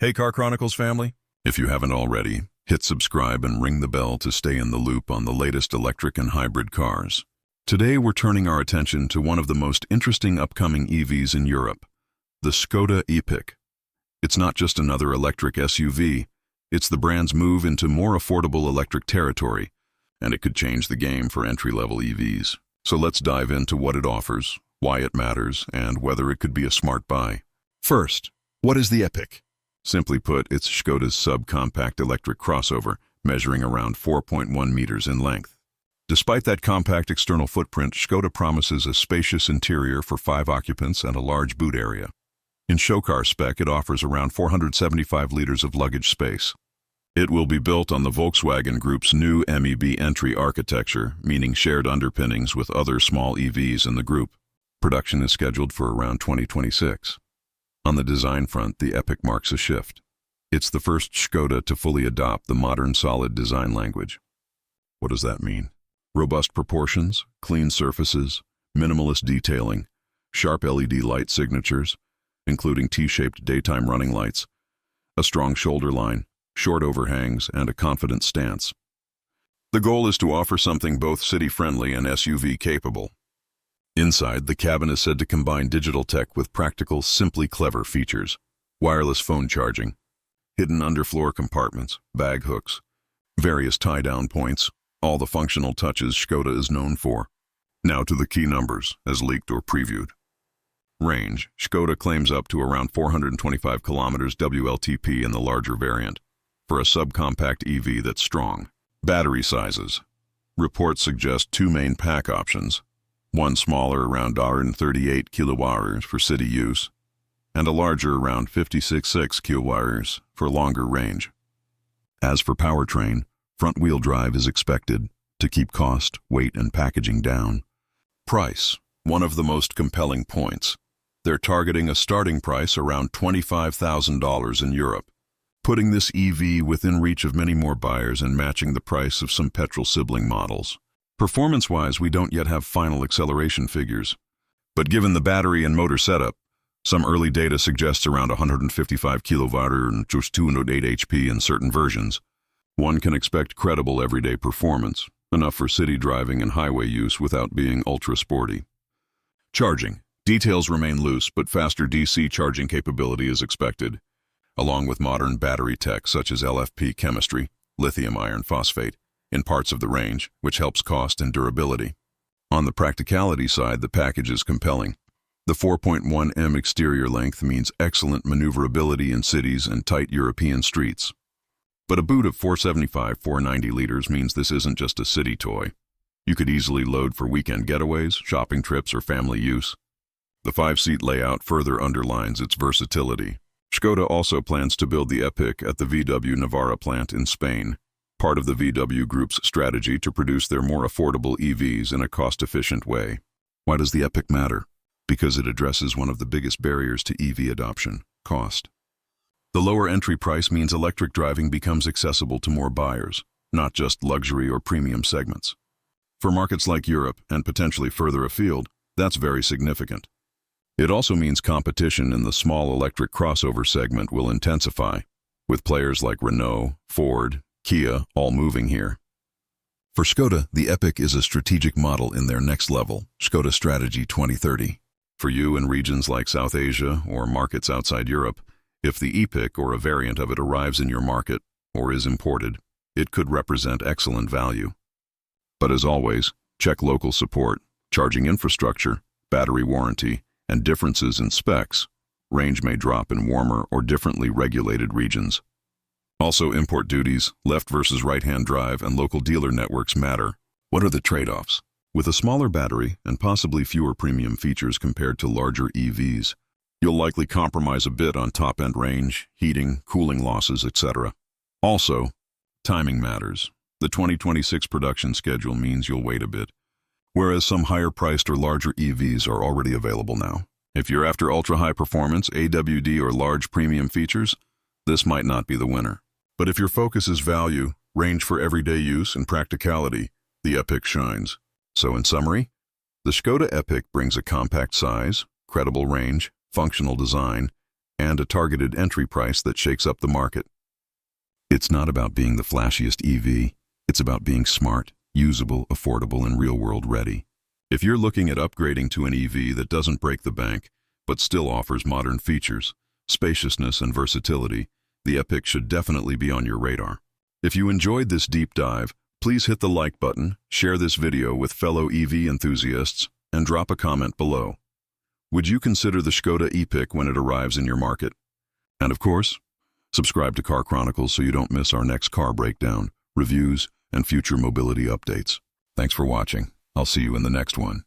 Hey Car Chronicles family! If you haven't already, hit subscribe and ring the bell to stay in the loop on the latest electric and hybrid cars. Today we're turning our attention to one of the most interesting upcoming EVs in Europe, the Škoda Epiq. It's not just another electric SUV, it's the brand's move into more affordable electric territory, and it could change the game for entry-level EVs. So let's dive into what it offers, why it matters, and whether it could be a smart buy. First, what is the Epiq? Simply put, it's Škoda's subcompact electric crossover, measuring around 4.1 meters in length. Despite that compact external footprint, Škoda promises a spacious interior for 5 occupants and a large boot area. In showcar spec, it offers around 475 liters of luggage space. It will be built on the Volkswagen Group's new MEB Entry architecture, meaning shared underpinnings with other small EVs in the group. Production is scheduled for around 2026. On the design front, the Epiq marks a shift. It's the first Škoda to fully adopt the modern solid design language. What does that mean? Robust proportions, clean surfaces, minimalist detailing, sharp LED light signatures, including T-shaped daytime running lights, a strong shoulder line, short overhangs, and a confident stance. The goal is to offer something both city-friendly and SUV-capable. Inside, the cabin is said to combine digital tech with practical, simply clever features. Wireless phone charging, hidden underfloor compartments, bag hooks, various tie-down points, all the functional touches Škoda is known for. Now to the key numbers, as leaked or previewed. Range, Škoda claims up to around 425 kilometers WLTP in the larger variant, for a subcompact EV that's strong. Battery sizes. Reports suggest 2 main pack options. One smaller around 38 kWh for city use, and a larger around 56.6 kWh for longer range. As for powertrain, front-wheel drive is expected to keep cost, weight, and packaging down. Price, one of the most compelling points. They're targeting a starting price around $25,000 in Europe, putting this EV within reach of many more buyers and matching the price of some petrol sibling models. Performance-wise, we don't yet have final acceleration figures, but given the battery and motor setup, some early data suggests around 155 kW and just 208 HP in certain versions. One can expect credible everyday performance, enough for city driving and highway use without being ultra-sporty. Charging. Details remain loose, but faster DC charging capability is expected, along with modern battery tech such as LFP chemistry, lithium iron phosphate, in parts of the range, which helps cost and durability. On the practicality side, the package is compelling. The 4.1 m exterior length means excellent maneuverability in cities and tight European streets. But a boot of 475-490 liters means this isn't just a city toy. You could easily load for weekend getaways, shopping trips, or family use. The 5-seat layout further underlines its versatility. Škoda also plans to build the Epiq at the VW Navarra plant in Spain, part of the VW Group's strategy to produce their more affordable EVs in a cost-efficient way. Why does the Epiq matter? Because it addresses one of the biggest barriers to EV adoption: cost. The lower entry price means electric driving becomes accessible to more buyers, not just luxury or premium segments. For markets like Europe, and potentially further afield, that's very significant. It also means competition in the small electric crossover segment will intensify, with players like Renault, Ford, Kia all moving here. For Škoda, the Epiq is a strategic model in their next level, Škoda Strategy 2030. For you in regions like South Asia or markets outside Europe, if the Epiq or a variant of it arrives in your market or is imported, it could represent excellent value. But as always, check local support, charging infrastructure, battery warranty, and differences in specs. Range may drop in warmer or differently regulated regions. Also, import duties, left versus right-hand drive, and local dealer networks matter. What are the trade-offs? With a smaller battery and possibly fewer premium features compared to larger EVs, you'll likely compromise a bit on top-end range, heating, cooling losses, etc. Also, timing matters. The 2026 production schedule means you'll wait a bit, whereas some higher-priced or larger EVs are already available now. If you're after ultra-high performance, AWD, or large premium features, this might not be the winner. But if your focus is value, range for everyday use, and practicality, the Epiq shines. So in summary, the Škoda Epiq brings a compact size, credible range, functional design, and a targeted entry price that shakes up the market. It's not about being the flashiest EV, it's about being smart, usable, affordable, and real-world ready. If you're looking at upgrading to an EV that doesn't break the bank, but still offers modern features, spaciousness, and versatility, the Epiq should definitely be on your radar. If you enjoyed this deep dive, please hit the like button, share this video with fellow EV enthusiasts, and drop a comment below. Would you consider the Škoda Epiq when it arrives in your market? And of course, subscribe to Car Chronicles so you don't miss our next car breakdown, reviews, and future mobility updates. Thanks for watching. I'll see you in the next one.